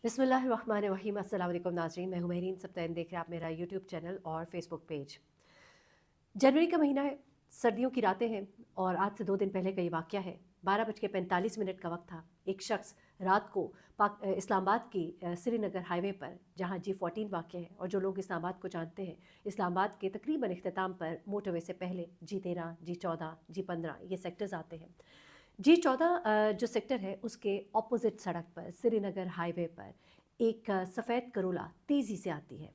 बिस्मिल्लाहिर्रहमानिर्रहीम। अस्सलाम वालेकुम नाज़रीन, मैं हूं महरीन सब्तैन। देख रहे हैं आप मेरा यूट्यूब चैनल और फेसबुक पेज। जनवरी का महीना है, सर्दियों की रातें हैं और आज से 2 दिन पहले का ये वाक़या है। 12:45 का वक्त था। एक शख्स रात को इस्लामाबाद की श्रीनगर हाईवे पर, जहां G14 वाक़ है, और जो लोग इस्लामाबाद को जानते हैं, इस्लामाबाद के तकरीबन इख्तिताम पर मोटरवे से पहले G13, G14, G15 ये सेक्टर्स आते हैं। G14 जो सेक्टर है उसके ऑपोजिट सड़क पर श्रीनगर हाईवे पर एक सफ़ेद करोला तेज़ी से आती है।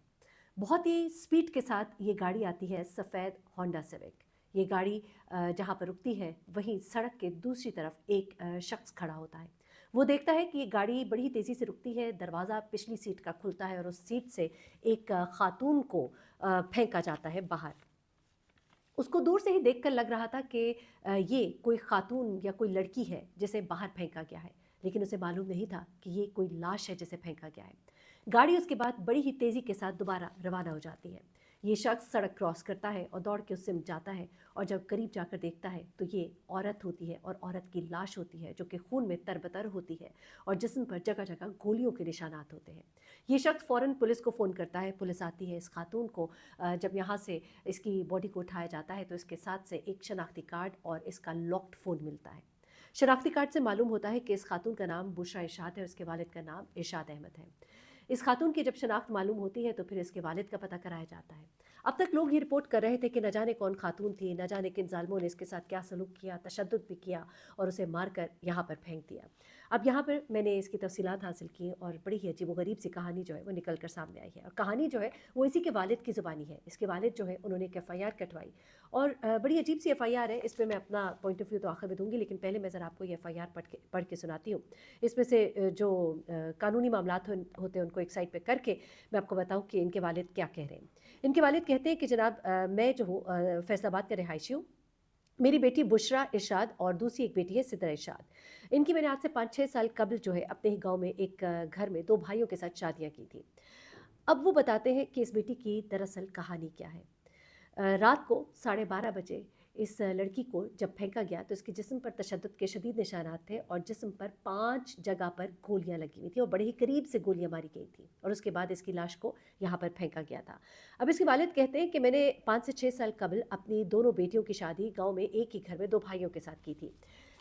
बहुत ही स्पीड के साथ ये गाड़ी आती है, सफ़ेद होंडा सिविक। ये गाड़ी जहाँ पर रुकती है वहीं सड़क के दूसरी तरफ एक शख्स खड़ा होता है। वो देखता है कि ये गाड़ी बड़ी तेज़ी से रुकती है, दरवाज़ा पिछली सीट का खुलता है और उस सीट से एक खातून को फेंका जाता है बाहर। उसको दूर से ही देखकर लग रहा था कि ये कोई खातून या कोई लड़की है जिसे बाहर फेंका गया है, लेकिन उसे मालूम नहीं था कि ये कोई लाश है जिसे फेंका गया है। गाड़ी उसके बाद बड़ी ही तेज़ी के साथ दोबारा रवाना हो जाती है। ये शख्स सड़क क्रॉस करता है और दौड़ के उससे जाता है, और जब करीब जाकर देखता है तो ये औरत होती है और औरत की लाश होती है जो कि खून में तरबतर होती है और जिस्म पर जगह जगह गोलियों के निशानात होते हैं। ये शख्स फ़ौरन पुलिस को फ़ोन करता है। पुलिस आती है। इस खातून को जब यहाँ से इसकी बॉडी को उठाया जाता है तो इसके साथ से एक शनाख्ती कार्ड और इसका लॉक्ड फ़ोन मिलता है। शनाख्ती कार्ड से मालूम होता है कि इस खातून का नाम बुशरा इरशाद है और इसके वालिद का नाम इरशाद अहमद है। इस खातून की जब शनाख्त मालूम होती है तो फिर इसके वालिद का पता कराया जाता है। अब तक लोग ये रिपोर्ट कर रहे थे कि न जाने कौन खातून थी, न जाने किन ज़ालिमों ने इसके साथ क्या सलूक किया, तशद्दुद भी किया और उसे मार कर यहाँ पर फेंक दिया। अब यहाँ पर मैंने इसकी तफसीलात हासिल की और बड़ी ही अजीबोगरीब सी कहानी जो है वो निकल कर सामने आई है। और कहानी जो है वो इसी के वालिद की ज़ुबानी है। इसके वालिद जो है उन्होंने एक FIR कटवाई और बड़ी अजीब सी FIR है। इस पर मैं अपना पॉइंट ऑफ व्यू तो आखिर में दूँगी, लेकिन पहले मैं ज़रा आपको ये FIR पढ़ के सुनाती हूँ। इसमें से जो कानूनी मामलात होते हैं उनको एक साइड पे करके मैं आपको बताऊं कि इनके वालिद क्या कह रहे हैं। इनके वालिद कहते हैं कि जनाब, मैं जो हूँ फैसलाबाद का रिहायशी हूँ। मेरी बेटी बुशरा इरशाद और दूसरी एक बेटी है सिद्रा इरशाद। इनकी मैंने आज से 5-6 साल कबल जो है अपने ही गांव में एक घर में 2 भाइयों के साथ शादियां की थी। अब वो बताते हैं कि इस बेटी की दरअसल कहानी क्या है। रात को 12:30 बजे इस लड़की को जब फेंका गया तो इसके जिस्म पर तशद्दुद के शदीद निशानात थे और जिस्म पर 5 जगह पर गोलियां लगी हुई थी और बड़े ही करीब से गोलियां मारी गई थी और उसके बाद इसकी लाश को यहाँ पर फेंका गया था। अब इसके वालिद कहते हैं कि मैंने 5 से 6 साल कबल अपनी दोनों बेटियों की शादी गाँव में एक ही घर में 2 भाइयों के साथ की थी।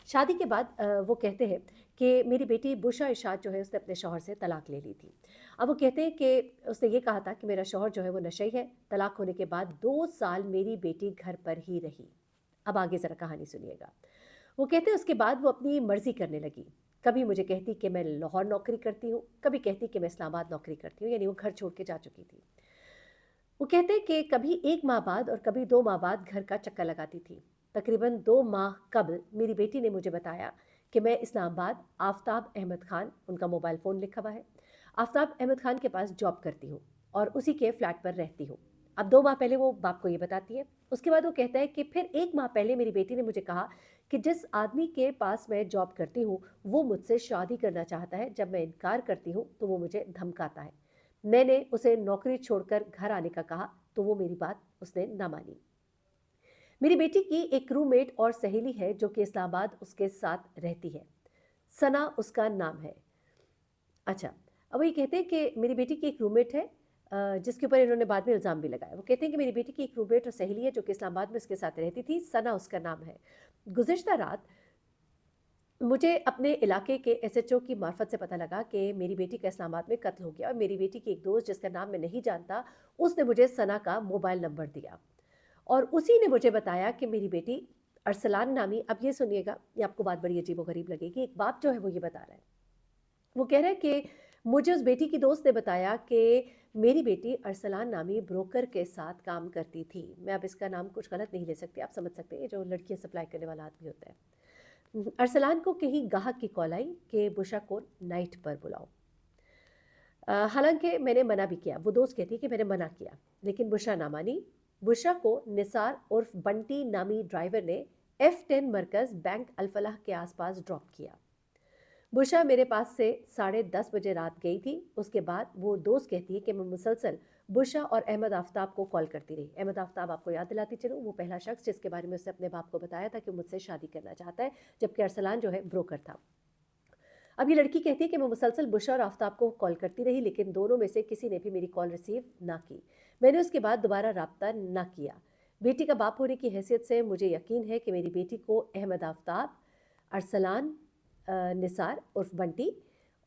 शादी के बाद वो कहते हैं कि मेरी बेटी बुशरा इरशाद जो है उसने अपने शौहर से तलाक ले ली थी। अब वो कहते हैं कि उसने ये कहा था कि मेरा शौहर जो है वो नशई है। तलाक होने के बाद 2 साल मेरी बेटी घर पर ही रही। अब आगे ज़रा कहानी सुनिएगा। वो कहते हैं उसके बाद वो अपनी मर्ज़ी करने लगी। कभी मुझे कहती कि मैं लाहौर नौकरी करती हूँ, कभी कहती कि मैं इस्लामाबाद नौकरी करती हूँ, यानी वो घर छोड़ के जा चुकी थी। वो कहते हैं कि कभी 1 माह बाद और कभी 2 माह बाद घर का चक्कर लगाती थी। तकरीबन 2 माह कबल मेरी बेटी ने मुझे बताया कि मैं इस्लामाबाद आफताब अहमद खान, उनका मोबाइल फ़ोन लिखा हुआ है, आफताब अहमद खान के पास जॉब करती हूँ और उसी के फ्लैट पर रहती हूँ। अब 2 माह पहले वो बाप को ये बताती है। उसके बाद वो कहता है कि फिर 1 माह पहले मेरी बेटी ने मुझे कहा कि जिस आदमी के पास मैं जॉब करती हूँ वो मुझसे शादी करना चाहता है। जब मैं इनकार करती हूँ तो वो मुझे धमकाता है। मैंने उसे नौकरी छोड़कर घर आने का कहा तो वो मेरी बात उसने ना मानी। मेरी बेटी की एक रूममेट और सहेली है जो कि इस्लामाबाद उसके साथ रहती है। सना उसका नाम है। अच्छा, अब वो ये कहते हैं कि मेरी बेटी की एक रूममेट है, जिसके ऊपर इन्होंने बाद में इल्ज़ाम भी लगाया। वो कहते हैं कि मेरी बेटी की एक रूममेट और सहेली है जो कि इस्लामाबाद में उसके साथ रहती थी। सना उसका नाम है। गुज़िश्ता रात मुझे अपने इलाके के SHO की मार्फत से पता लगा कि मेरी बेटी का इस्लामाबाद में कत्ल हो गया और मेरी बेटी की एक दोस्त जिसका नाम मैं नहीं जानता, उसने मुझे सना का मोबाइल नंबर दिया और उसी ने मुझे बताया कि मेरी बेटी अरसलान नामी, अब ये सुनिएगा, ये आपको बात बड़ी अजीबोगरीब लगेगी। एक बाप जो है वो ये बता रहा है। वो कह रहा है कि मुझे उस बेटी की दोस्त ने बताया कि मेरी बेटी अरसलान नामी ब्रोकर के साथ काम करती थी। मैं अब इसका नाम कुछ गलत नहीं ले सकती, आप समझ सकते हैं, ये जो लड़कियां सप्लाई करने वाला आदमी होता है। अरसलान को कहीं गाहक की कॉल आई कि बुशरा को नाइट पर बुलाओ। हालांकि मैंने मना भी किया। वो दोस्त कहती है कि मैंने मना किया लेकिन बुशरा ना मानी। बुशरा को निसार उर्फ बंटी नामी ड्राइवर ने F10 मरकज़ बैंक अल-फलाह के आसपास ड्रॉप किया। बुशरा मेरे पास से 10:30 बजे रात गई थी। उसके बाद वो दोस्त कहती है कि मैं मुसलसल बुशरा और अहमद आफ्ताब को कॉल करती रही। अहमद आफ्ताब, आपको याद दिलाती चलूँ, वो पहला शख्स जिसके बारे में उसने अपने बाप को बताया था कि मुझसे शादी करना चाहता है, जबकि अरसलान जो है ब्रोकर था। अब ये लड़की कहती है कि मैं मुसलसल बुशरा और आफ्ताब को कॉल करती रही, लेकिन दोनों में से किसी ने भी मेरी कॉल रिसीव ना की। मैंने उसके बाद दोबारा राब्ता ना किया। बेटी का बाप होने की हैसियत से मुझे यकीन है कि मेरी बेटी को अहमद आफ्ताब, अरसलान निसार उर्फ बंटी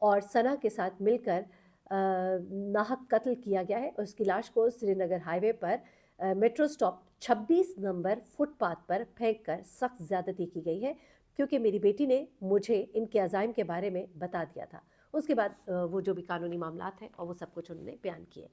और सना के साथ मिलकर नाहक कत्ल किया गया है। उसकी लाश को श्रीनगर हाईवे पर मेट्रो स्टॉप 26 नंबर फुटपाथ पर फेंक कर सख्त ज़्यादती की गई है, क्योंकि मेरी बेटी ने मुझे इनके अज़ाइम के बारे में बता दिया था। उसके बाद वो जो भी कानूनी मामलात हैं और वो सब कुछ उन्होंने बयान किए।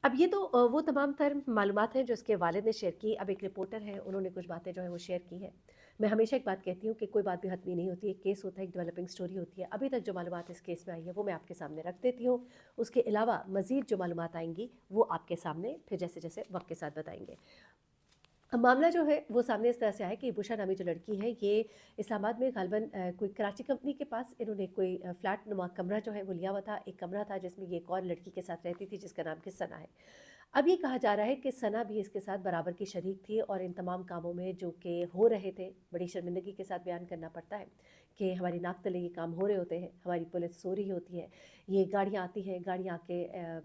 अब ये तो वो तमाम तर मालूमात हैं जो उसके वालिद ने शेयर की। अब एक रिपोर्टर है, उन्होंने कुछ बातें जो है वो शेयर की है। मैं हमेशा एक बात कहती हूँ कि कोई बात भी हतमी नहीं होती, एक केस होता है, एक डेवलपिंग स्टोरी होती है। अभी तक जो मालूमात इस केस में आई है वो मैं आपके सामने रख देती हूँ। उसके अलावा मज़ीद जो मालूमात आएंगी वो आपके सामने फिर जैसे जैसे वक्त के साथ बताएंगे। अब मामला जो है वो सामने इस तरह से आया कि बुशा नामी जो लड़की है ये इस्लामाबाद में गालबन कोई कराची कंपनी के पास इन्होंने कोई फ्लैट नुमा कमरा जो है वो लिया हुआ था। एक कमरा था जिसमें ये एक और लड़की के साथ रहती थी जिसका नाम कि सना है। अब ये कहा जा रहा है कि सना भी इसके साथ बराबर की शरीक थी और इन तमाम कामों में जो कि हो रहे थे, बड़ी शर्मिंदगी के साथ बयान करना पड़ता है कि हमारी नाक तले ये काम हो रहे होते हैं, हमारी पुलिस सो रही होती है, ये गाड़ियाँ आती हैं, गाड़ियाँ आके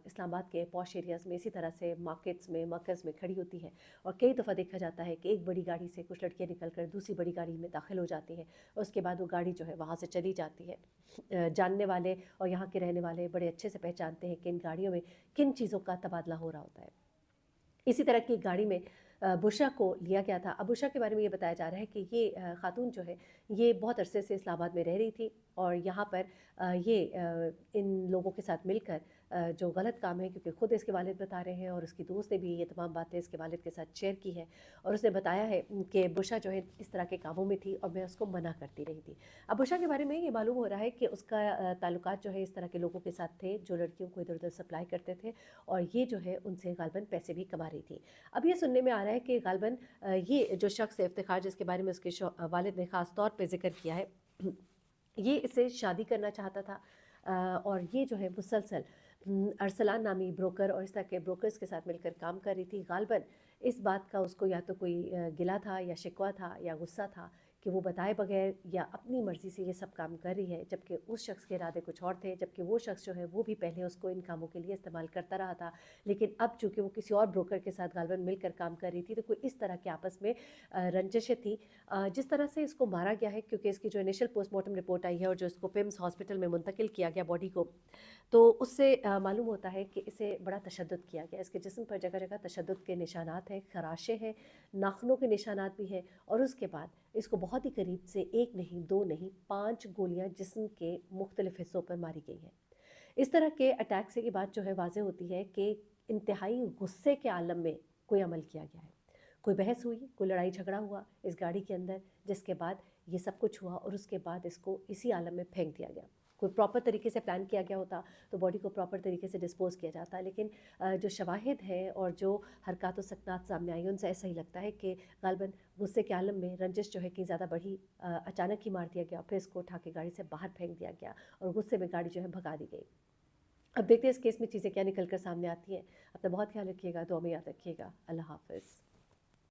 इस्लामाबाद के पॉश एरियाज़ में इसी तरह से मार्केट्स में मरकज़ में खड़ी होती हैं। और कई दफ़ा देखा जाता है कि एक बड़ी गाड़ी से कुछ लड़कियाँ निकल कर दूसरी बड़ी गाड़ी में दाखिल हो जाती हैं और उसके बाद वो गाड़ी जो है वहाँ से चली जाती है। जानने वाले और यहाँ के रहने वाले बड़े अच्छे से पहचानते हैं कि इन गाड़ियों में किन चीज़ों का तबादला हो रहा होता है। इसी तरह की गाड़ी में बुशरा को लिया गया था। अब बुशरा के बारे में ये बताया जा रहा है कि ये खातून जो है ये बहुत अरसे से इस्लामाबाद में रह रही थी और यहाँ पर ये इन लोगों के साथ मिलकर जो गलत काम है, क्योंकि ख़ुद इसके वालिद बता रहे हैं और उसकी दोस्त ने भी ये तमाम बातें इसके वालिद के साथ शेयर की है और उसने बताया है कि बुशरा जो है इस तरह के कामों में थी और मैं उसको मना करती रही थी। अब बुशरा के बारे में ये मालूम हो रहा है कि उसका ताल्लुकात जो है इस तरह के लोगों के साथ थे जो लड़कियों को इधर उधर सप्लाई करते थे और ये जो है उनसे गालबन पैसे भी कमा रही थी। अब ये सुनने में आ रहा है कि गालबन ये जो शख्स है इफ्तिखार, जिसके बारे में उसके वालिद ने ख़ास तौर पे ज़िक्र किया है, ये इससे शादी करना चाहता था और ये जो है मुसलसल अरसलान नामी ब्रोकर और इस तरह के ब्रोकर्स के साथ मिलकर काम कर रही थी। गालबन इस बात का उसको या तो कोई गिला था या शिकवा था या गुस्सा था कि वो बताए बगैर या अपनी मर्ज़ी से ये सब काम कर रही है, जबकि उस शख्स के इरादे कुछ और थे, जबकि वो शख्स जो है वो भी पहले उसको इन कामों के लिए इस्तेमाल करता रहा था। लेकिन अब चूँकि वो किसी और ब्रोकर के साथ गालबन मिलकर काम कर रही थी तो कोई इस तरह के आपस में रंजिशें थी। जिस तरह से इसको मारा गया है, क्योंकि इसकी जो इनिशियल पोस्टमार्टम रिपोर्ट आई है और जो इसको पिम्स हॉस्पिटल में मुंतकिल किया गया बॉडी को, तो उससे मालूम होता है कि इसे बड़ा तशद्दुद किया गया। इसके जिस्म पर जगह जगह तशद्दुद के निशानात हैं, खराशें हैं, नाखूनों के निशानात भी हैं और उसके बाद इसको बहुत ही करीब से एक नहीं, दो नहीं, 5 गोलियां जिस्म के मुख्तलिफ हिस्सों पर मारी गई हैं। इस तरह के अटैक से ये बात जो है वाज़ेह होती है कि इंतहाई गुस्से के आलम में कोई अमल किया गया है। कोई बहस हुई, कोई लड़ाई झगड़ा हुआ इस गाड़ी के अंदर, जिसके बाद ये सब कुछ हुआ और उसके बाद इसको इसी आलम में फेंक दिया गया। कोई प्रॉपर तरीके से प्लान किया गया होता तो बॉडी को प्रॉपर तरीके से डिस्पोज़ किया जाता, लेकिन जो शवाहिद हैं और जो हरकत व सकनात सामने आई उनसे ऐसा ही लगता है कि गालबन गुस्से के आलम में रंजिश जो है कि ज़्यादा बढ़ी, अचानक ही मार दिया गया, फिर इसको उठा के गाड़ी से बाहर फेंक दिया गया और गुस्से में गाड़ी जो है भगा दी गई। अब देखते हैं इस केस में चीज़ें क्या निकल कर सामने आती हैं। अपना बहुत ख्याल रखिएगा, दुआ में याद रखिएगा। अल्लाह हाफ़िज़।